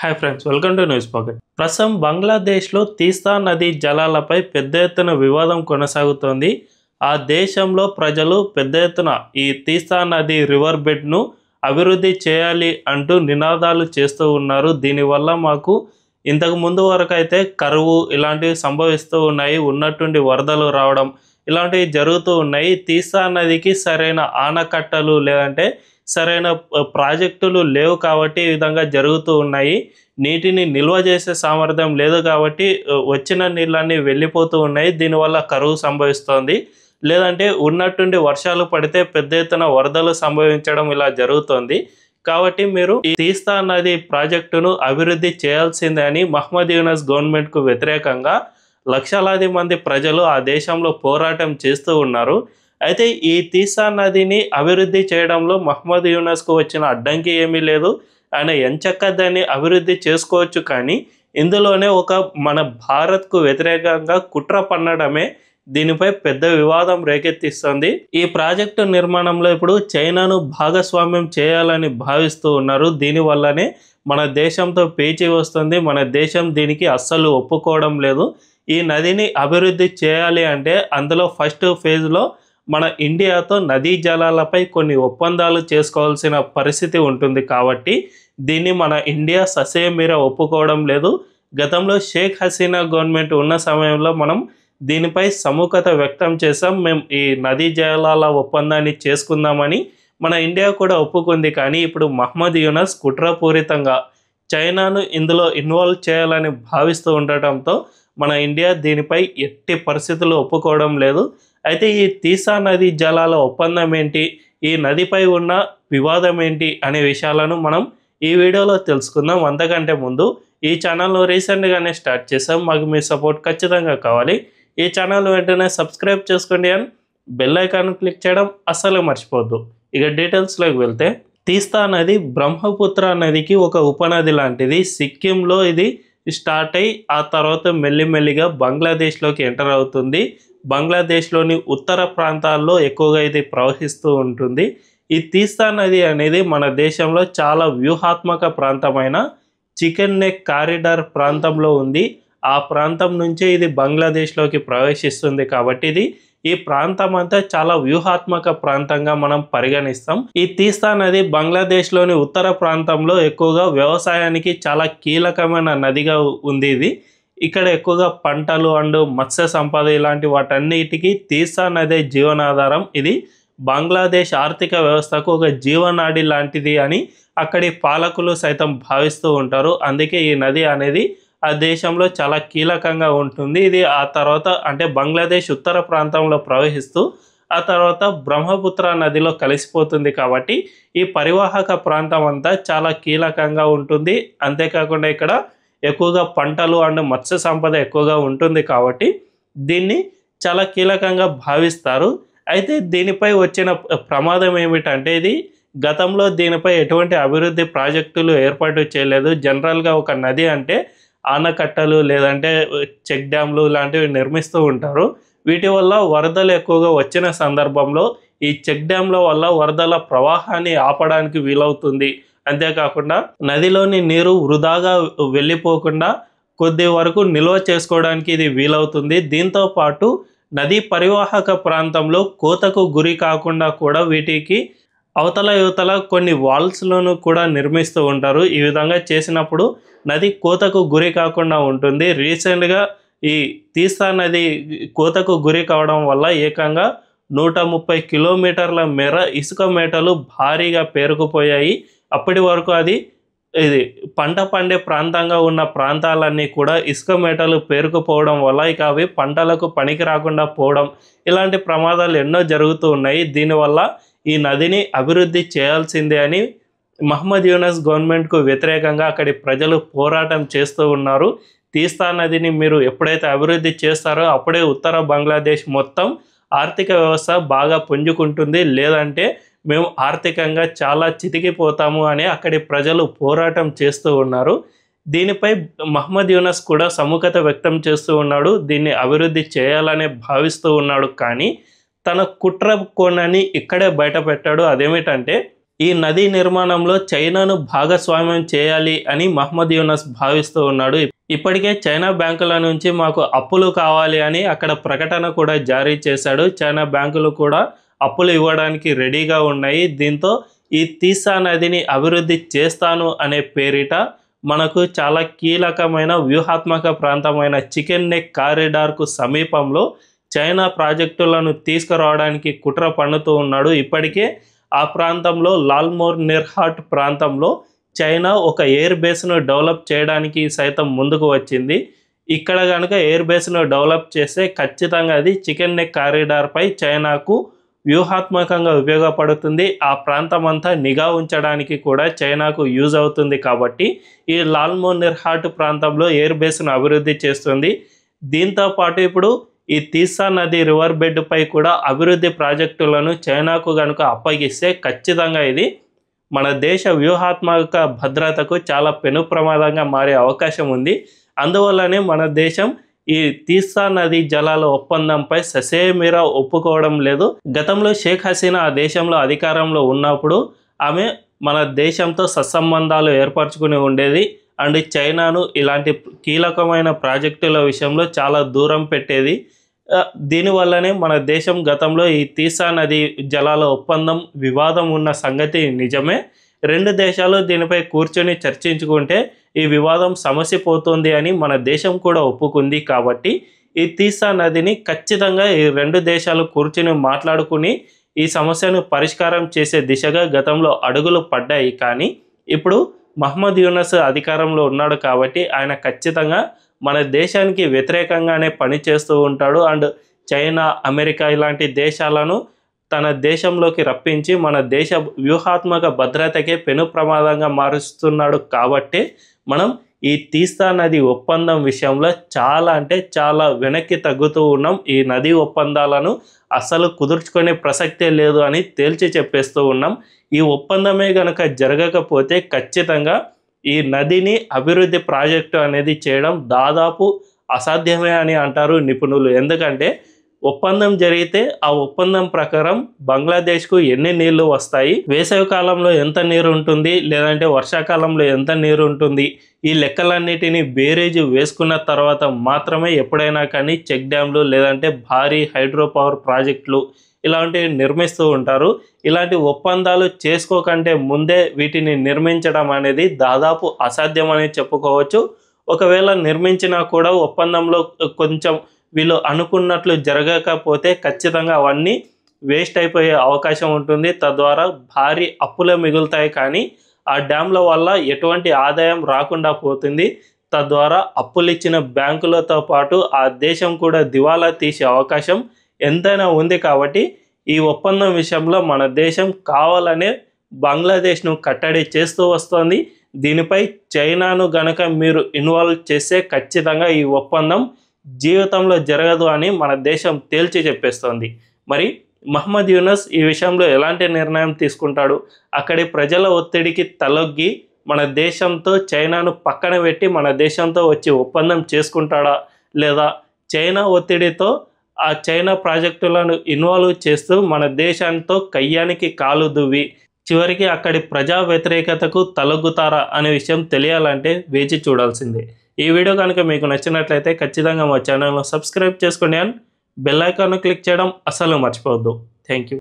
Hi friends, welcome to news pocket. ప్రస్తుతం బంగ్లాదేశ్లో తీస్తా నదీ జలాలపై పెద్ద ఎత్తున వివాదం కొనసాగుతోంది. ఆ దేశంలో ప్రజలు పెద్ద ఎత్తున ఈ తీస్తా నదీ రివర్ బెడ్ను అభివృద్ధి చేయాలి అంటూ నినాదాలు చేస్తూ ఉన్నారు. దీనివల్ల మాకు ఇంతకు ముందు వరకు అయితే కరువు ఇలాంటివి సంభవిస్తూ ఉన్నాయి, ఉన్నట్టుండి వరదలు రావడం ఇలాంటివి జరుగుతూ ఉన్నాయి. తీస్తా నదికి సరైన ఆనకట్టలు లేదంటే సరైన ప్రాజెక్టులు లేవు కాబట్టి ఈ విధంగా జరుగుతూ ఉన్నాయి. నీటిని నిల్వ చేసే సామర్థ్యం లేదు కాబట్టి వచ్చిన నీళ్ళన్నీ వెళ్ళిపోతూ ఉన్నాయి. దీనివల్ల కరువు సంభవిస్తోంది. లేదంటే ఉన్నట్టుండి వర్షాలు పడితే పెద్ద ఎత్తున వరదలు సంభవించడం ఇలా జరుగుతోంది. కాబట్టి మీరు ఈ తీస్తా నది ప్రాజెక్టును అభివృద్ధి చేయాల్సిందే అని మహ్మద్ యూనస్ గవర్నమెంట్కు వ్యతిరేకంగా లక్షలాది మంది ప్రజలు ఆ దేశంలో పోరాటం చేస్తూ ఉన్నారు. అయితే ఈ తీస్తా నదిని అభివృద్ధి చేయడంలో మహ్మద్ యూనస్కు వచ్చిన అడ్డంకి ఏమీ లేదు. ఆయన ఎంచక్కా దాన్ని అభివృద్ధి చేసుకోవచ్చు. కానీ ఇందులోనే ఒక మన భారత్కు వ్యతిరేకంగా కుట్ర పన్నడమే దీనిపై పెద్ద వివాదం రేకెత్తిస్తుంది. ఈ ప్రాజెక్టు నిర్మాణంలో ఇప్పుడు చైనాను భాగస్వామ్యం చేయాలని భావిస్తూ ఉన్నారు. దీనివల్లనే మన దేశంతో పేచి వస్తుంది. మన దేశం దీనికి అస్సలు ఒప్పుకోవడం లేదు. ఈ నదిని అభివృద్ధి చేయాలి అంటే అందులో ఫస్ట్ ఫేజ్లో మన ఇండియాతో నదీ జలాలపై కొన్ని ఒప్పందాలు చేసుకోవాల్సిన పరిస్థితి ఉంటుంది. కాబట్టి దీన్ని మన ఇండియా ససేమిరా ఒప్పుకోవడం లేదు. గతంలో షేక్ హసీనా గవర్నమెంట్ ఉన్న సమయంలో మనం దీనిపై సముఖత వ్యక్తం చేసాం. మేము ఈ నదీ జలాల ఒప్పందాన్ని చేసుకుందామని మన ఇండియా కూడా ఒప్పుకుంది. కానీ ఇప్పుడు మహ్మద్ యూనస్ కుట్రపూరితంగా చైనాను ఇందులో ఇన్వాల్వ్ చేయాలని భావిస్తూ ఉండటంతో మన ఇండియా దీనిపై ఎట్టి పరిస్థితులు ఒప్పుకోవడం లేదు. అయితే ఈ తీస్తా నదీ జలాల ఒప్పందం ఏంటి, ఈ నదిపై ఉన్న వివాదం ఏంటి అనే విషయాలను మనం ఈ వీడియోలో తెలుసుకుందాం. అంతకంటే ముందు ఈ ఛానల్ను రీసెంట్గానే స్టార్ట్ చేసాం, మాకు మీ సపోర్ట్ ఖచ్చితంగా కావాలి. ఈ ఛానల్ వెంటనే సబ్స్క్రైబ్ చేసుకోండి అండ్ బెల్ ఐకాన్ క్లిక్ చేయడం అస్సలు మర్చిపోవద్దు. ఇక డీటెయిల్స్లోకి వెళ్తే, తీస్తా నది బ్రహ్మపుత్ర నదికి ఒక ఉపనది లాంటిది. సిక్కింలో ఇది స్టార్ట్ అయ్యి ఆ తర్వాత మెల్లిమెల్లిగా బంగ్లాదేశ్లోకి ఎంటర్ అవుతుంది. బంగ్లాదేశ్లోని ఉత్తర ప్రాంతాల్లో ఎక్కువగా ఇది ప్రవహిస్తూ ఉంటుంది. ఈ తీస్తా నది అనేది మన దేశంలో చాలా వ్యూహాత్మక ప్రాంతమైన చికెన్ నెక్ కారిడార్ ప్రాంతంలో ఉంది. ఆ ప్రాంతం నుంచే ఇది బంగ్లాదేశ్లోకి ప్రవేశిస్తుంది. కాబట్టి ఇది ఈ ప్రాంతం అంతా చాలా వ్యూహాత్మక ప్రాంతంగా మనం పరిగణిస్తాం. ఈ తీస్తా నది బంగ్లాదేశ్లోని ఉత్తర ప్రాంతంలో ఎక్కువగా వ్యవసాయానికి చాలా కీలకమైన నదిగా ఉంది. ఇది ఇక్కడ ఎక్కువగా పంటలు అండ్ మత్స్య సంపద ఇలాంటి వాటన్నిటికీ తీస్తా నదే జీవనాధారం. ఇది బంగ్లాదేశ్ ఆర్థిక వ్యవస్థకు ఒక జీవనాడి లాంటిది అని అక్కడి పాలకులు సైతం భావిస్తూ ఉంటారు. అందుకే ఈ నది అనేది ఆ దేశంలో చాలా కీలకంగా ఉంటుంది. ఇది ఆ తర్వాత అంటే బంగ్లాదేశ్ ఉత్తర ప్రాంతంలో ప్రవహిస్తూ ఆ తర్వాత బ్రహ్మపుత్ర నదిలో కలిసిపోతుంది. కాబట్టి ఈ పరివాహక ప్రాంతం అంతా చాలా కీలకంగా ఉంటుంది. అంతేకాకుండా ఇక్కడ ఎక్కువగా పంటలు అండ్ మత్స్య సంపద ఎక్కువగా ఉంటుంది కాబట్టి దీన్ని చాలా కీలకంగా భావిస్తారు. అయితే దీనిపై వచ్చిన ప్రమాదం ఏమిటంటే, ఇది గతంలో దీనిపై ఎటువంటి అభివృద్ధి ప్రాజెక్టులు ఏర్పాటు చేయలేదు. జనరల్గా ఒక నది అంటే ఆనకట్టలు లేదంటే చెక్ డ్యామ్లు లాంటివి నిర్మిస్తూ ఉంటారు. వీటి వల్ల వరదలు ఎక్కువగా వచ్చిన సందర్భంలో ఈ చెక్ డ్యామ్ల వల్ల వరదల ప్రవాహాన్ని ఆపడానికి వీలవుతుంది. అంతేకాకుండా నదిలోని నీరు వృధాగా వెళ్ళిపోకుండా కొద్ది వరకు నిల్వ చేసుకోవడానికి ఇది వీలవుతుంది. దీంతో పాటు నదీ పరివాహక ప్రాంతంలో కోతకు గురి కాకుండా కూడా వీటికి అవతల యువతల కొన్ని వాల్స్లను కూడా నిర్మిస్తూ ఉంటారు. ఈ విధంగా చేసినప్పుడు నది కోతకు గురి కాకుండా ఉంటుంది. రీసెంట్గా ఈ తీస్తా నది కోతకు గురి కావడం వల్ల ఏకంగా 130 కిలోమీటర్ల మేర ఇసుక మేటలు భారీగా పేరుకుపోయాయి. అప్పటి వరకు ఇది పంట పండే ప్రాంతంగా ఉన్న ప్రాంతాలన్నీ కూడా ఇసుక మేటలు పేరుకుపోవడం వల్ల ఇక అవి పంటలకు పనికి రాకుండా పోవడం ఇలాంటి ప్రమాదాలు ఎన్నో జరుగుతూ ఉన్నాయి. దీనివల్ల ఈ నదిని అభివృద్ధి చేయాల్సిందే అని మహ్మద్ యూనస్ గవర్నమెంట్కు వ్యతిరేకంగా అక్కడి ప్రజలు పోరాటం చేస్తూ ఉన్నారు. తీస్తా నదిని మీరు ఎప్పుడైతే అభివృద్ధి చేస్తారో అప్పుడే ఉత్తర బంగ్లాదేశ్ మొత్తం ఆర్థిక వ్యవస్థ బాగా పుంజుకుంటుంది, లేదంటే మేము ఆర్థికంగా చాలా చితికిపోతాము అని అక్కడి ప్రజలు పోరాటం చేస్తూ ఉన్నారు. దీనిపై మహ్మద్ యూనస్ కూడా సముఖత వ్యక్తం చేస్తూ ఉన్నాడు. దీన్ని అభివృద్ధి చేయాలనే భావిస్తూ ఉన్నాడు. కానీ తన కుట్ర కోణాన్ని ఇక్కడే బయట పెట్టాడు. అదేమిటంటే, ఈ నదీ నిర్మాణంలో చైనాను భాగస్వామ్యం చేయాలి అని మహ్మద్ యూనస్ భావిస్తూ ఉన్నాడు. ఇప్పటికే చైనా బ్యాంకుల నుంచి మాకు అప్పులు కావాలి అని అక్కడ ప్రకటన కూడా జారీ చేశాడు. చైనా బ్యాంకులు కూడా అప్పులు ఇవ్వడానికి రెడీగా ఉన్నాయి. దీంతో ఈ తీసా నదిని అభివృద్ధి చేస్తాను అనే పేరిట మనకు చాలా కీలకమైన వ్యూహాత్మక ప్రాంతమైన చికెన్ నెక్ కారిడార్కు సమీపంలో చైనా ప్రాజెక్టులను తీసుకురావడానికి కుట్ర పన్నుతూ ఉన్నాడు. ఇప్పటికే ఆ ప్రాంతంలో లాల్మోర్ నిర్హాట్ ప్రాంతంలో చైనా ఒక ఎయిర్ బేస్ను డెవలప్ చేయడానికి సైతం ముందుకు వచ్చింది. ఇక్కడ కనుక ఎయిర్ బేస్ను డెవలప్ చేస్తే ఖచ్చితంగా అది చికెన్ నెక్ కారిడార్పై చైనాకు వ్యూహాత్మకంగా ఉపయోగపడుతుంది. ఆ ప్రాంతం అంతా నిఘా ఉంచడానికి కూడా చైనాకు యూజ్ అవుతుంది. కాబట్టి ఈ లాల్మోర్ నిర్హాట్ ప్రాంతంలో ఎయిర్ బేస్ను అభివృద్ధి చేస్తుంది. దీంతో పాటు ఇప్పుడు ఈ తీసా నది రివర్ బెడ్ పై కూడా అభివృద్ధి ప్రాజెక్టులను చైనాకు కనుక అప్పగిస్తే ఖచ్చితంగా ఇది మన దేశ వ్యూహాత్మక భద్రతకు చాలా పెను ప్రమాదంగా మారే అవకాశం ఉంది. అందువల్లనే మన దేశం ఈ తీసా నది జలాల ఒప్పందంపై ససేమిరా ఒప్పుకోవడం లేదు. గతంలో షేక్ హసీనా ఆ దేశంలో అధికారంలో ఉన్నప్పుడు ఆమె మన దేశంతో సత్సంబంధాలు ఏర్పరచుకుని ఉండేది. అండ్ చైనాను ఇలాంటి కీలకమైన ప్రాజెక్టుల విషయంలో చాలా దూరం పెట్టేది. దీనివల్లనే మన దేశం గతంలో ఈ తీసా నది జలాల ఒప్పందం వివాదం ఉన్న సంగతి నిజమే. రెండు దేశాలు దీనిపై కూర్చొని చర్చించుకుంటే ఈ వివాదం సమసిపోతుంది అని మన దేశం కూడా ఒప్పుకుంది. కాబట్టి ఈ తీసా నదిని ఖచ్చితంగా ఈ రెండు దేశాలు కూర్చొని మాట్లాడుకుని ఈ సమస్యను పరిష్కారం చేసే దిశగా గతంలో అడుగులు పడ్డాయి. కానీ ఇప్పుడు మహ్మద్ యూనస్ అధికారంలో ఉన్నాడు కాబట్టి ఆయన ఖచ్చితంగా మన దేశానికి వ్యతిరేకంగానే పనిచేస్తూ ఉంటాడు. అండ్ చైనా, అమెరికా ఇలాంటి దేశాలను తన దేశంలోకి రప్పించి మన దేశ వ్యూహాత్మక భద్రతకే పెను ప్రమాదంగా మారుస్తున్నాడు. కాబట్టి మనం ఈ తీసా నది ఒప్పందం విషయంలో చాలా అంటే చాలా వెనక్కి తగ్గుతూ ఉన్నాం. ఈ నదీ ఒప్పందాలను అసలు కుదుర్చుకునే ప్రసక్తే లేదు అని తేల్చి చెప్పేస్తూ ఉన్నాం. ఈ ఒప్పందమే కనుక జరగకపోతే ఖచ్చితంగా ఈ నదిని అభివృద్ధి ప్రాజెక్టు అనేది చేయడం దాదాపు అసాధ్యమే అని అంటారు నిపుణులు. ఎందుకంటే ఒప్పందం జరిగితే ఆ ఒప్పందం ప్రకారం బంగ్లాదేశ్కు ఎన్ని నీళ్లు వస్తాయి, వేసవి కాలంలో ఎంత నీరు ఉంటుంది, లేదంటే వర్షాకాలంలో ఎంత నీరు ఉంటుంది, ఈ లెక్కలన్నిటినీ బేరీజు వేసుకున్న తర్వాత మాత్రమే ఎప్పుడైనా కానీ చెక్ డ్యామ్లు లేదంటే భారీ హైడ్రో పవర్ ప్రాజెక్టులు ఇలాంటివి నిర్మిస్తూ ఉంటారు. ఇలాంటి ఒప్పందాలు చేసుకోకంటే ముందే వీటిని నిర్మించడం అనేది దాదాపు అసాధ్యమని చెప్పుకోవచ్చు. ఒకవేళ నిర్మించినా కూడా ఒప్పందంలో కొంచెం వీళ్ళు అనుకున్నట్లు జరగకపోతే ఖచ్చితంగా అవన్నీ వేస్ట్ అయిపోయే అవకాశం ఉంటుంది. తద్వారా భారీ అప్పులే మిగులుతాయి. కానీ ఆ డ్యామ్ల వల్ల ఎటువంటి ఆదాయం రాకుండా పోతుంది. తద్వారా అప్పులు ఇచ్చిన బ్యాంకులతో పాటు ఆ దేశం కూడా దివాలా తీసే అవకాశం ఎంతైనా ఉంది. కాబట్టి ఈ ఒప్పందం విషయంలో మన దేశం కావాలనే బంగ్లాదేశ్ను కట్టడి చేస్తూ వస్తుంది. దీనిపై చైనాను గనక మీరు ఇన్వాల్వ్ చేస్తే ఖచ్చితంగా ఈ ఒప్పందం జీవితంలో జరగదు అని మన దేశం తేల్చి చెప్పేస్తోంది. మరి మహ్మద్ యూనస్ ఈ విషయంలో ఎలాంటి నిర్ణయం తీసుకుంటాడు? అక్కడి ప్రజల ఒత్తిడికి తలొగ్గి మన దేశంతో చైనాను పక్కన పెట్టి మన దేశంతో వచ్చి ఒప్పందం చేసుకుంటాడా, లేదా చైనా ఒత్తిడితో ఆ చైనా ప్రాజెక్టులను ఇన్వాల్వ్ చేస్తూ మన దేశంతో కయ్యానికి కాలు దువ్వి చివరికి అక్కడి ప్రజా వ్యతిరేకతకు తలొగ్గుతారా అనే విషయం తెలియాలంటే వేచి చూడాల్సిందే. ఈ వీడియో కనుక మీకు నచ్చినట్లయితే ఖచ్చితంగా మా ఛానల్ను సబ్స్క్రైబ్ చేసుకోండి అండ్ బెల్ ఐకాన్ను క్లిక్ చేయడం అస్సలు మర్చిపోవద్దు. Thank you.